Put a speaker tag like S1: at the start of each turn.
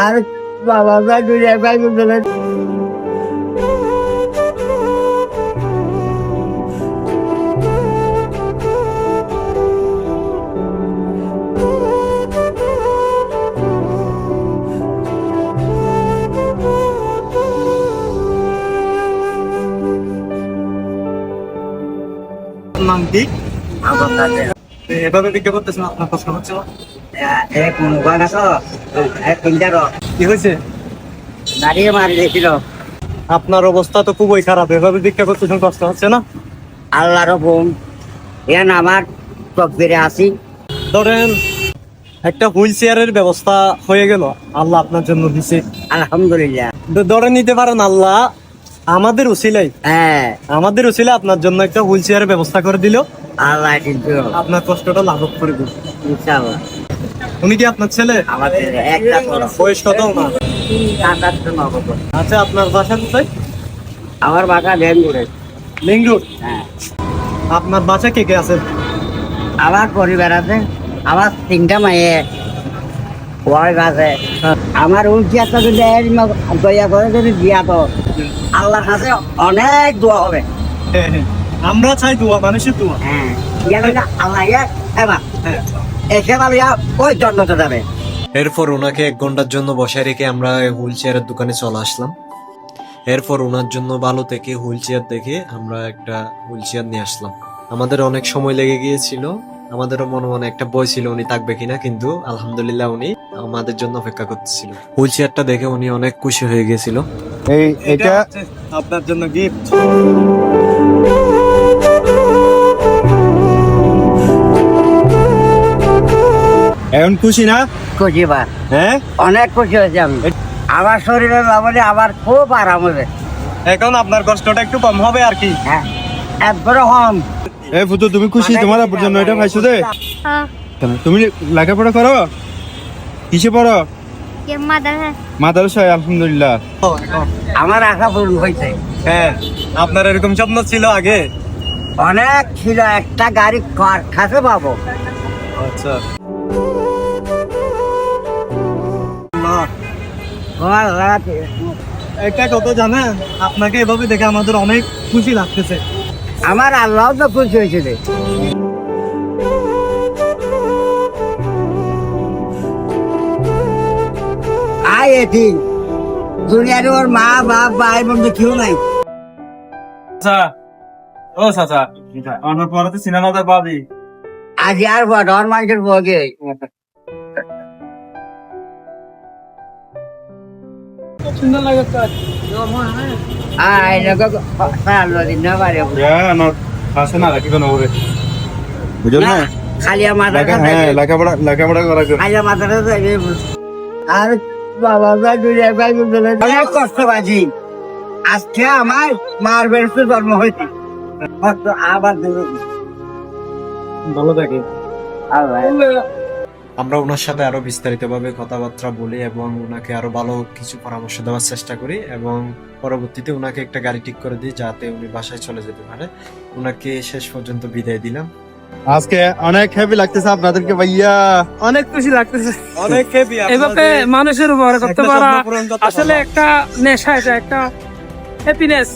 S1: আর বাবা ভাই দুই ভাই বলে
S2: নাম কি?
S1: আমার কাছে
S2: এভাবে বিক্রি করতেছেন, আপনার কষ্ট হচ্ছে না?
S1: এক মুখান আছে এক তিনটার
S2: কি হয়েছে?
S1: দাঁড়িয়ে মারি দিয়েছিল।
S2: আপনার অবস্থা তো খুবই খারাপ, এভাবে বিক্রি করতেছেন, কষ্ট হচ্ছে না?
S1: আল্লাহর হুকুম এন আমার সব ফিরে আসি।
S2: ধরেন একটা হুইল চেয়ারের ব্যবস্থা হয়ে গেল, আল্লাহ আপনার জন্য দিছে।
S1: আলহামদুলিল্লাহ।
S2: ধরে নিতে পারেন আল্লাহ আমাদের উসিলাই
S1: হ্যাঁ
S2: আপনার জন্য একটা হুইল চেয়ারের ব্যবস্থা করে দিল,
S1: আল্লাহ কিন্তু
S2: আপনার কষ্টটা লাঘব করে দিল।
S1: ইনশাআল্লাহ।
S2: উনি কি আপনার ছেলে?
S1: আমাদের একটা
S2: বয়স কত ওনার?
S1: নগদ।
S2: আচ্ছা, আপনার বাসা কোথায়?
S1: আমার বাসা বেঙ্গুরে।
S2: Link road.
S1: হ্যাঁ
S2: আপনার বাসা কে কে আছে?
S1: আমার পরিবার আছে, আমার তিনটা মেয়ে ওয়াইফ আছে। আমার উচিত দয়া করে যদি দিয়া তো আল্লাহর কাছে অনেক দোয়া হবে।
S2: হ্যাঁ, হ্যাঁ। আমরা চাই দোয়া, মানুষের দোয়া।
S1: হ্যাঁ ইয়া করলে আল্লাহ ইয়া এবার
S2: হ্যাঁ।
S1: এসে ইয়া ওই জন্মতে যাবে।
S3: এরপর ওনাকে 1 ঘন্টার জন্য বসায় রেখে আমরা হুইল চেয়ারের দোকানে চলে আসলাম। এরপর ওনার জন্য ভালো থেকে হুইল চেয়ার দেখে আমরা একটা হুইল চেয়ার নিয়ে আসলাম। আমাদের অনেক সময় লেগে গিয়েছিল, আমাদেরও মনে মনে একটা ভয় ছিল উনি থাকবে কিনা, কিন্তু আলহামদুলিল্লাহ উনি আমাদের জন্য অপেক্ষা করতেছিল। হুইল চেয়ারটা দেখে উনি অনেক খুশি হয়ে গিয়েছিল।
S2: এটা হচ্ছে আপনার জন্য গিফট। এখন খুশি না?
S1: খুশি বা
S2: হ্যাঁ,
S1: অনেক খুশি হয়েছে আমি। আমার শরীরের বাবদে আমার খুব আরাম হবে।
S2: এখন আপনার কষ্টটা একটু কম হবে আর কি।
S1: হ্যাঁ একবারে হম।
S4: এ ফুটু, তুমি খুশি? তোমার আপুর জন্য এটা পাইছো দে। তুমি লেখাপড়া করো? কিসে পড়ো? মাদ্রাসায়। আলহামদুলিল্লাহ।
S1: আমার আশা পূরণ হয়েছে।
S2: হ্যাঁ, আপনার এরকম স্বপ্ন ছিল আগে?
S1: অনেক ছিল, একটা গাড়ি কাছে পাবো।
S2: আচ্ছা, একটা কথা জানেন, আপনাকে এভাবে দেখে আমাদের অনেক খুশি লাগতেছে।
S1: আমার আল্লাহ তো খুশি হয়েছে রে। আয় এটি দুনিয়ার ওর মা বাপ ভাই বন্ধু কেউ নাই।
S2: আচ্ছা, ও চাচা, আমার পরে তো সিনেমাতে পাবি।
S1: আজ আর ডর মাইকের বগে
S2: সুন্দর লাগে তো।
S1: আয় লোক আল্লাহ দিন না পারে
S4: আসে না রাখি কোনো ওরে, বুঝল না?
S1: খালি আমার
S4: হ্যাঁ, লেখাপড়া করা।
S1: খালি মাথাটা আর বাবা ভাই দুই ভাই বলে অনেক কষ্ট পাচ্ছি। আজকে আমার মার বেরোতে জন্ম হয়েছে। আবার
S2: ভালো থাকে।
S3: আমরা ওনার সাথে আরো বিস্তারিতভাবে কথাবার্তা বলি এবং ওনাকে আরো ভালো কিছু পরামর্শ দেওয়ার চেষ্টা করি এবং পরবর্তীতে ওনাকে একটা গাড়ি ঠিক করে দিই যাতে উনি বাসায় চলে যেতে পারে। ওনাকে শেষ পর্যন্ত বিদায় দিলাম।
S4: আজকে অনেক হ্যাপি লাগতেছে আপনাদেরকে ভাইয়া,
S5: অনেক খুশি লাগতেছে।
S2: অনেক হেভি
S5: এভাবে মানুষের উপকার করতে পারা আসলে একটা নেশা, এটা একটা হ্যাপিনেস।